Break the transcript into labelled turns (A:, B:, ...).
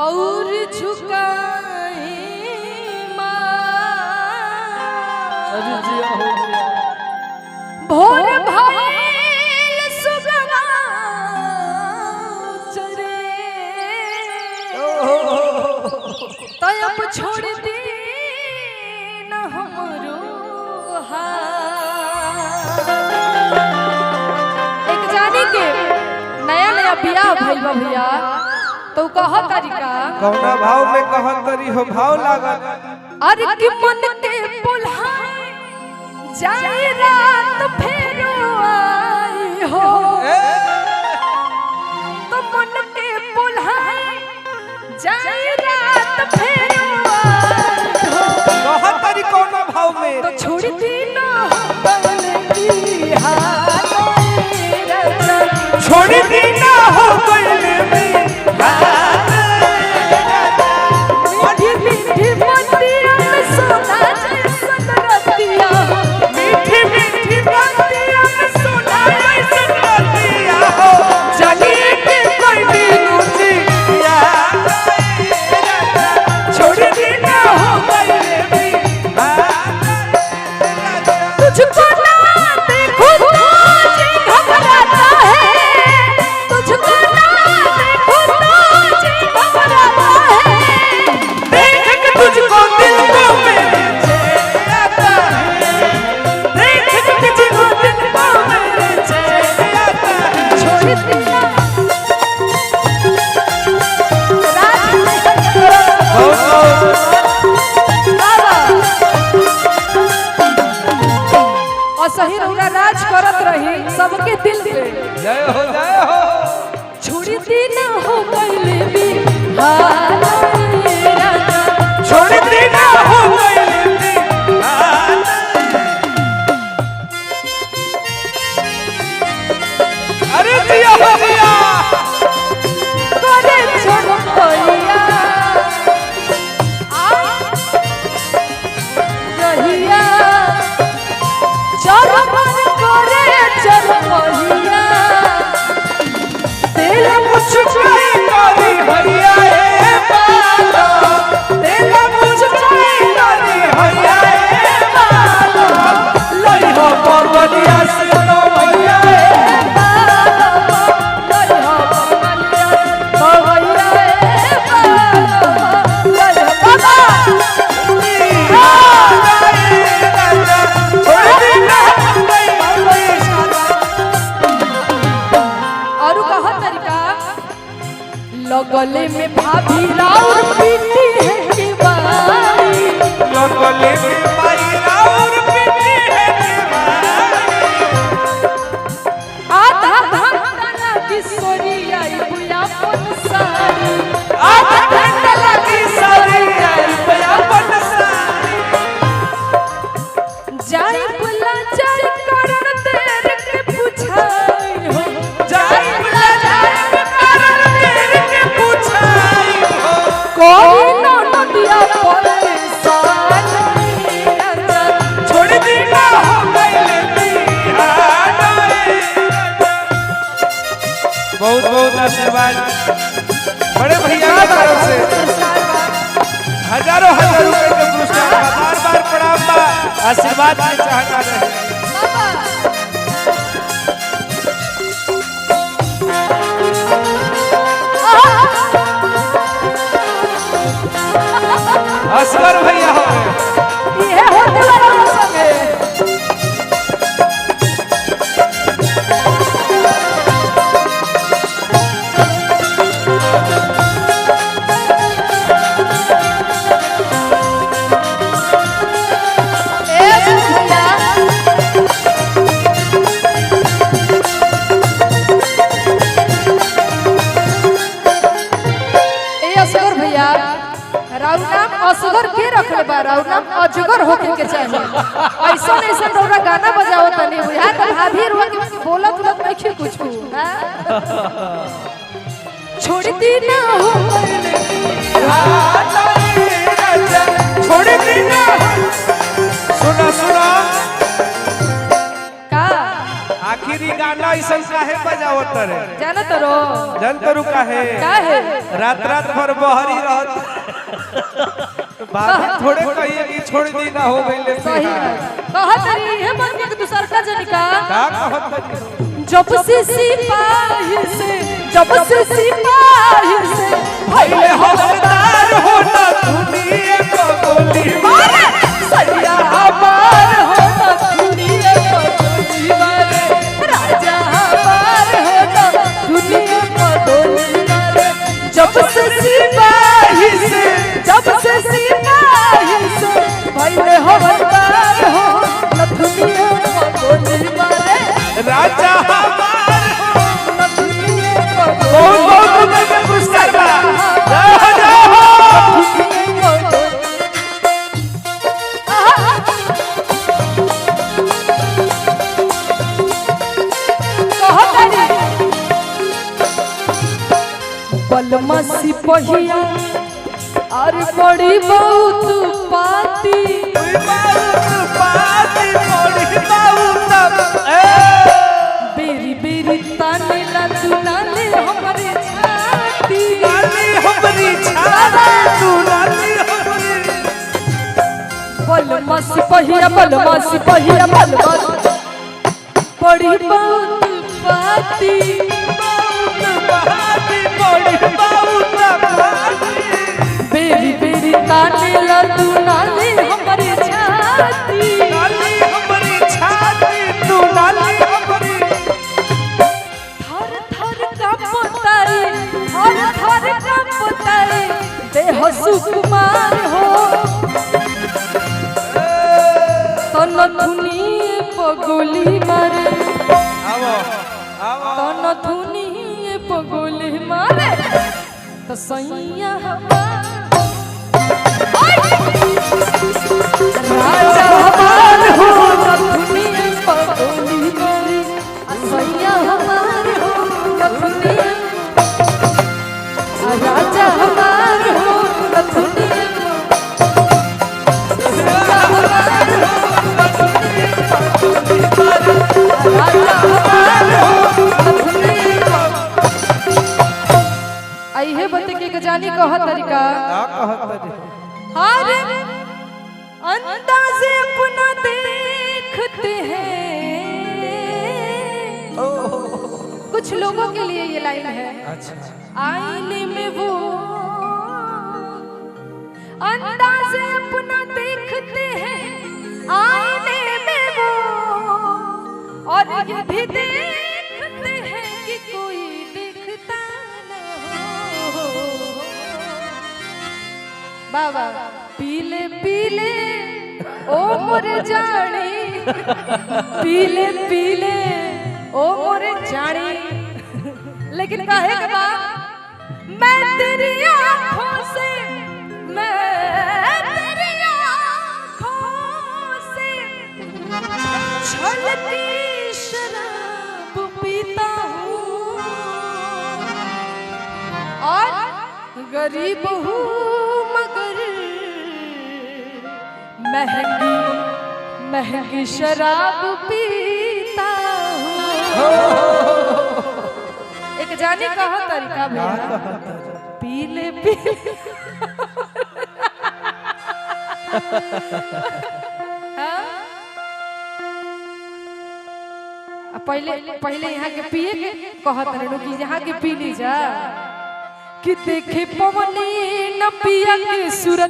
A: और झुकाए भोर भइल सुगवा चरे तो अब छोड़ दे न हमरो एक जानी के नया नया बियाह भइल बा भैया तो कह तरीका
B: कौना भाव में कहत तरी हो भाव लागल
A: अरे कि मन के बुलाए जाए रात फेरो आई हो तो मन के बुलाए जाए रात फेरो आई हो
B: कहत तरी कौना भाव में
A: तो छोड़ दी ना बलती हाथ
B: छोड़ दी ना हो बलती
A: सही रौरा राज करत रही सबके दिल पे
B: जय हो
A: छोड़ दी ना हो पहले भी
B: छोड़ दी ना हो पहले भी अरे दिया हो दिया
A: करे छोड़ भैया रहिया चरमन करे चरमहिया
B: तेल मुझकाई काली भैया ए बाला तेल मुझकाई काली भैया ए बाला लई हो परवलिया से तो भैया ए
A: बाला लई हो परवलिया तो भैया ए बाला लई हो बाबा लगले में भाभी राउर पीती है कि बाई
B: लगले में भाई राउर पीती है कि बाई
A: आधा घंटा किशोरी आई बुया पन सारी
B: आधा घंटा किशोरी आई बुया पन सारी
A: जाई बुला जाई करन देर के पूछाई हो
B: जाई बुला जाई करन देर के पूछाई हो
A: कोई न नदिया परेशान
B: छोड़ दी ना हो गइले बिहार बहुत बहुत आशीर्वाद बड़े भैया की तरफ से हजारों हजार रुपए के पुरस्कार बार बार प्रणाम बा आशीर्वाद के चाहता रहे असगर भैया हो गए
A: ये होते वाला संगे राउर नाम असगर के रखले बा राउर नाम अजगर होके के चाहिए ऐसा ऐसा रौरा गाना बजाओ तनी बुझा त भाभी रुआ के बोलत बोलत नहीं कुछ छोड़ दी ना हो
B: छोड़ दी ना सुना सुना
A: का
B: आखिरी गाना ऐसा काहे बजावत रे
A: जानत रो
B: जनतरु काहे
A: का है
B: रात रात भर बहरी रहत बात थोड़े कहिए कि छोड़ दी ना हो गइले
A: सही कहत रही है मन के दूसर का जनिका
B: का कहत
A: जब से सिपाही से
B: पहले हवलदार होता दुनिया को गोली
A: मारे सैया हमार होता दुनिया को गोली मारे राजा हमार होता दुनिया को गोली मारे जब से सिपाही से पहले हवलदार हो न दुनिया को गोली मारे
B: राजा हमार
A: न दुनिया को
B: बहुत के पुरस्कार बा जय जय
A: बलमा सिपहिया और बड़ी बहुत पाती बेरी बेरी ताने ला दुलाले हमारे छाती बलमा सिपहिया बड़ी बहुत पाती बेरी बेरी ताने ला दुलाले हमारे छाती देह सुकुमार हो तन धुनी पगोली मारे तन धुनी पगोली मारे तो सैया राजा हमार हो धुनी पगोली मारे सैया हमार हो धुनी राजा हमार हो दुनिया राजा हमार हो दुनिया आई है बते के जानी कह तरीका हर अंदाज़े अपना देखते हैं कुछ लोगों के लिए ये लाइन है आईने में वो अंदाज़े अपना देखते हैं आईने में वो और ये भी देखते हैं कि कोई देखता न हो बाबा पीले पीले ओ मोरे जानी पीले पीले ओ मोरे जानी लेकिन काहे के बा मैं तेरी आँखों से छलकी शराब पीता हूँ और गरीब हूँ मगर महंगी महंगी शराब पीता हूँ एक जाने कहा तरीका भैया पीले पीले पहले यहाँ के पिए के कहत रहे कि यहाँ के पी ली जा कि देखे पवनी न पिया के सूरत